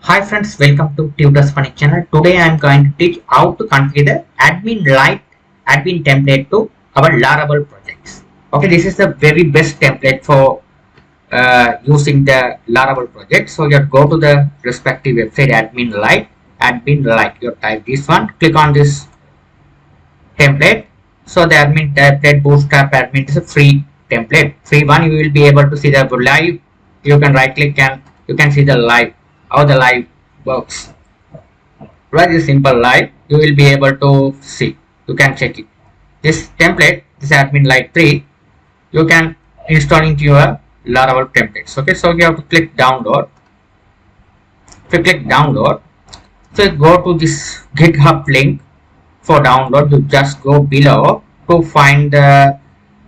Hi friends, welcome to Tutors Funny channel. Today I am going to teach how to configure admin template to our Laravel projects. Okay, this is the very best template for using the Laravel project. So you go to the respective website admin lite. You type this one, click on this template. So the admin template bootstrap admin is a free template, free one. You will be able to see the live. You can right click and you can see the live, how the live works. Right, this simple live you will be able to see. You can check it. This template, this admin lite 3, you can install into your Laravel templates. Okay, so you have to click download. If you click download, so you go to this GitHub link for download. You just go below to find the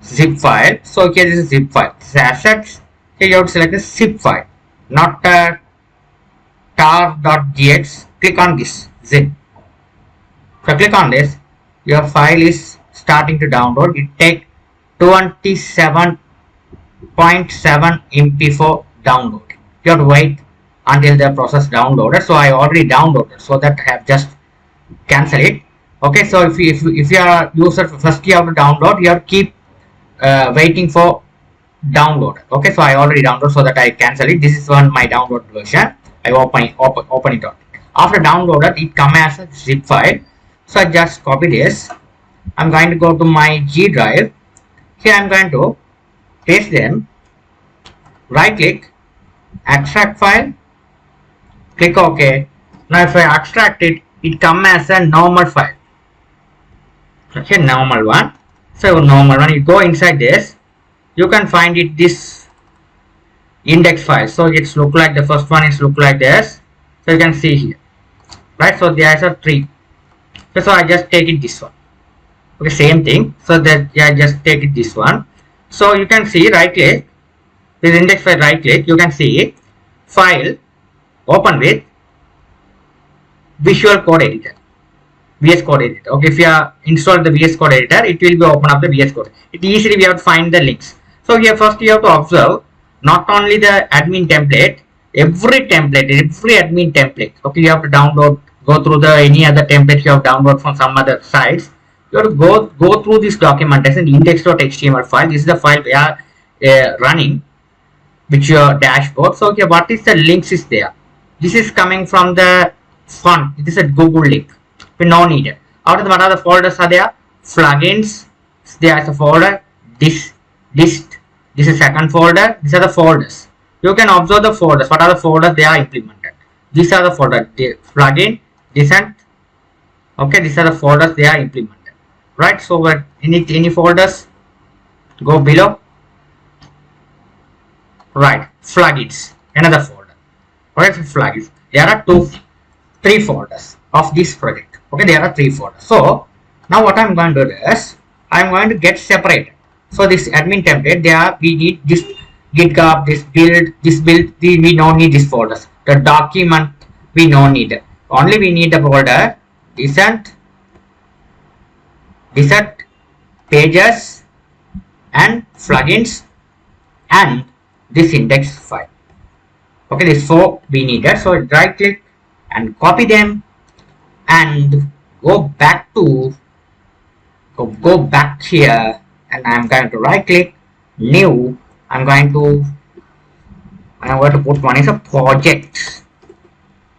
zip file. So here is a zip file. This is assets. Here you have to select the zip file, not tar.gx. Click on this zip. So click on this. Your file is starting to download. It takes 27.7 MB for download. You have to wait until the process downloaded. So I already downloaded, so that I have just cancel it. Okay, so if you are a user, first you have to download. You have to keep waiting for download. Okay, so I already downloaded, so that I cancel it. This is one my download version. I open it up. After downloaded, it comes as a zip file. So I just copy this. I'm going to go to my G drive. Here I'm going to paste them. Right click, extract file. Click OK. Now if I extract it, it comes as a normal file. Okay, normal one. So normal one, you go inside this, you can find it this index file. So it's look like the first one is look like this. So you can see here, right? So there's a tree. So I just take it this one. Okay, same thing. So that I just take it this one. So you can see right click, this index file, right click, you can see file, open with Visual Code Editor. VS Code Editor. Okay, if you install the VS Code Editor, it will be open up the VS Code. It easily we have to find the links. So here first you have to observe not only the admin template, every admin template. Okay, you have to download, go through the any other template you have download from some other sites. You have to go through this documentation index.html file. This is the file we are running, which your dashboard. So okay, what is the links is there? This is coming from the font. It is a Google link. We no need it. Out of what are the folders are there? Plugins. There is a folder. This is second folder. These are the folders. You can observe the folders. What are the folders they are implemented? These are the folders. Plugin, descent. Okay, these are the folders they are implemented. Right. So any folders, go below. Right. Plugins. Another folder. Alright, plugins. There are three folders of this project. Okay, there are three folders. So now what I'm going to do is I'm going to get separated. So this admin template, there we need this GitHub, this build, we don't need these folders. The document we don't need it. Only we need the folder descent, pages, and plugins, and this index file. Okay, these four we needed. So right click and copy them and go back here, and I'm going to right click, new. I'm going to put one is a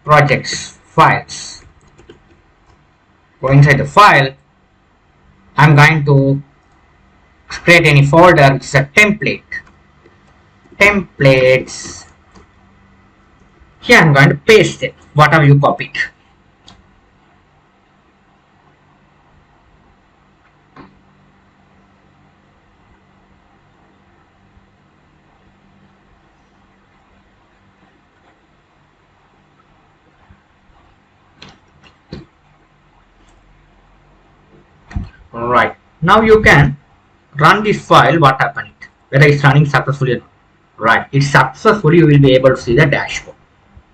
projects files. Go inside the file. I'm going to create any folder which is a templates. Here I'm going to paste it, whatever you copied. Right, now you can run this file. What happened, whether it's running successfully or not. Right, it's successfully, you will be able to see the dashboard.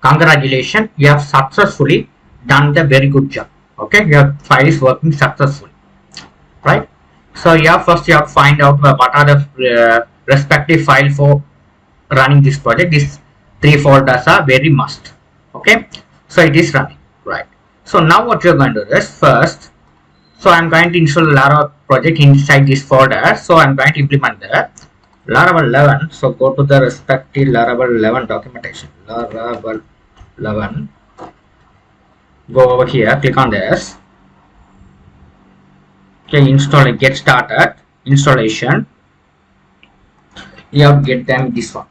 Congratulations, you have successfully done the very good job. Okay, your file is working successfully. Right, so first you have to find out what are the respective file for running this project. These three folders are very must. Okay, so it is running, right? So now what you're going to do is first, so I'm going to install Laravel project inside this folder. So I'm going to implement the Laravel 11. So go to the respective Laravel 11 documentation. Laravel 11. Go over here, click on this. Okay, install it, get started, installation. You have to get them this one.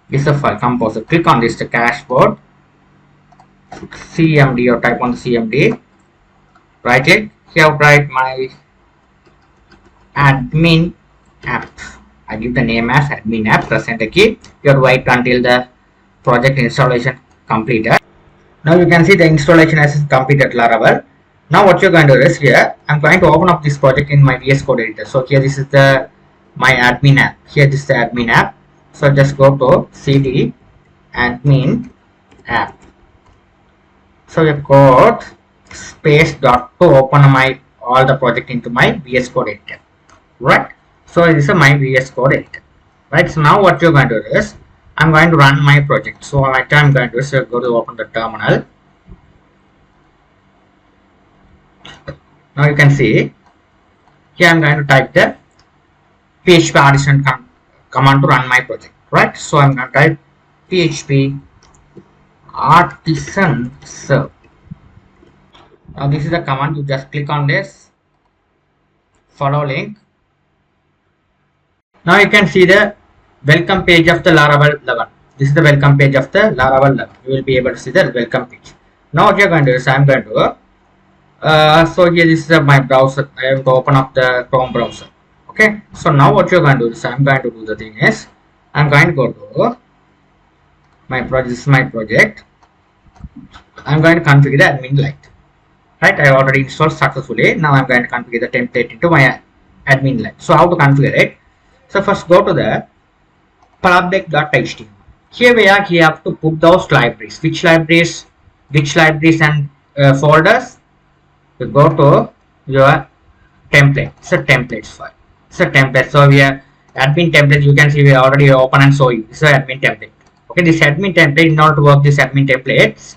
This is a file composer. Click on this, the dashboard, CMD, or type on the CMD. Right click. Here, write my admin app. I give the name as admin app. Press enter key. You have to wait until the project installation completed. Now you can see the installation has completed Laravel. Now what you're going to do is here, I'm going to open up this project in my VS Code editor. So here this is the my admin app. Here this is the admin app. So just go to cd admin app. So you code space dot to open my all the project into my VS Code editor. Right. So this is my VS Code editor. Right. So now what you're going to do is I'm going to run my project. So what I'm going to do is go to open the terminal. Now you can see here I'm going to type the PHP artisan command to run my project. Right. So I'm going to type PHP artisan serve. Now this is the command. You just click on this, follow link. Now you can see the welcome page of the Laravel 11. This is the welcome page of the Laravel 11. You will be able to see the welcome page. Now what you're going to do is I'm going to so here this is my browser. I have to open up the Chrome browser. Okay. So now what you're going to do is I'm going to do the thing is I'm going to go to my project. This is my project. I'm going to configure the adminlte. Right. I already installed successfully. Now I'm going to configure the template into my adminlte. So how to configure it? So first go to the public.html. Here we have to put those libraries. Which libraries and folders? You go to your template. It's a templates file. It's a template. So we have admin template. You can see we already open and show you. This is an admin template. Okay, this admin template, in order to work this admin templates,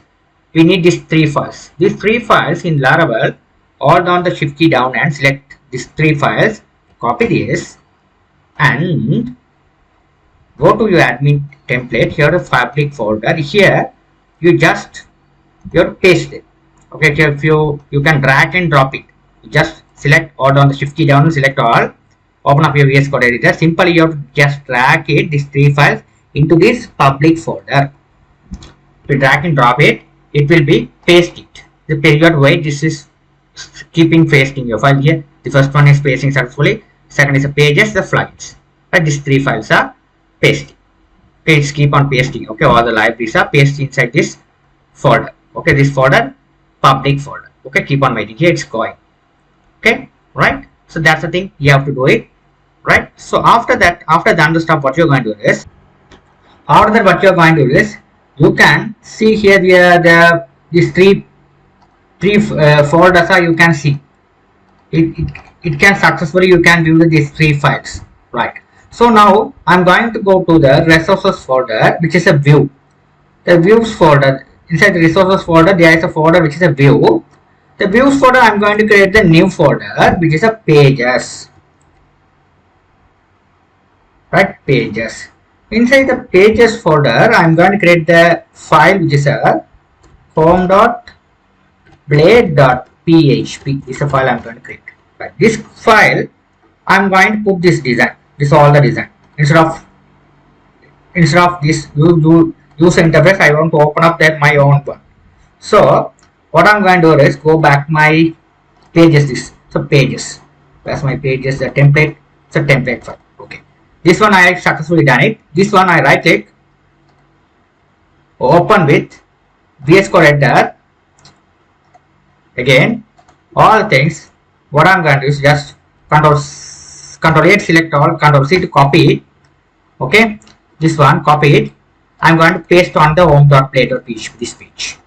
we need these three files. These three files in Laravel, hold down the shift key down and select these three files. Copy this and go to your admin template. Here the public folder. Here you just paste it. Okay, so if you can drag and drop it. You just select all down the shift key down and select all. Open up your VS Code editor. Simply you have to just drag it, these three files, into this public folder. If you drag and drop it, it will be paste it. The period wait, this is keeping pasting your file here. The first one is pasting successfully. Second is the pages, the flights. Right, these three files are pasting. Okay, it's keep on pasting. Okay, all the libraries are pasted inside this folder. Okay, this folder, public folder. Okay, keep on waiting. Here it's going. Okay, right. So that's the thing. You have to do it. Right. So after that, after the understand what you're going to do is, after that what you're going to do is, you can see here these three folders are, you can see it can successfully, you can view these three files. Right. So now I'm going to go to the resources folder, which is a view. The views folder, inside the resources folder there is a folder which is a view. The views folder, I'm going to create the new folder which is a pages. Right, pages. Inside the pages folder, I'm going to create the file which is a home.blade.php. This is a file I'm going to create. Right. This file, I'm going to put this design. This is all the design. Instead of this user interface, I want to open up my own one. So what I'm going to do is go back my pages. So pages. That's my pages. The template. It's a template file. Okay. This one I successfully done it. This one I right click, open with VS Code editor. Again, all things. What I'm going to do is just Control 8, select all, Control C to copy it. Okay, this one, copy it. I'm going to paste on the home.blade.php, this page.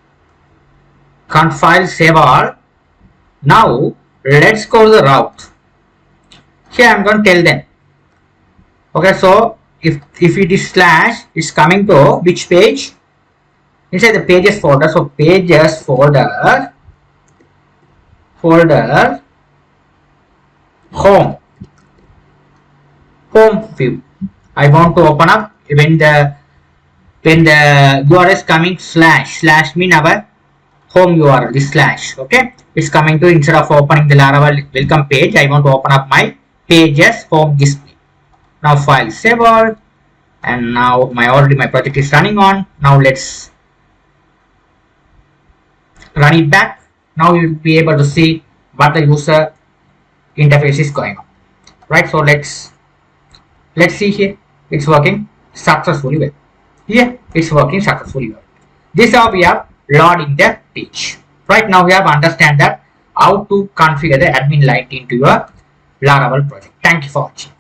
File, save all. Now let's go to the route. Here I'm going to tell them. Okay, so if it is slash, it's coming to which page? inside the pages folder. So pages folder home view. I want to open up when the URL is coming slash mean our home URL is slash. Okay, it's coming to, instead of opening the Laravel welcome page, I want to open up my pages home display. Now file save all, and now my project is running on. Now let's run it back. Now you'll be able to see what the user interface is going on, right? So let's see here. It's working successfully well. Here it's working successfully well. This is how we have loading the page. Right now we have understand that how to configure the admin light into your Laravel project. Thank you for watching.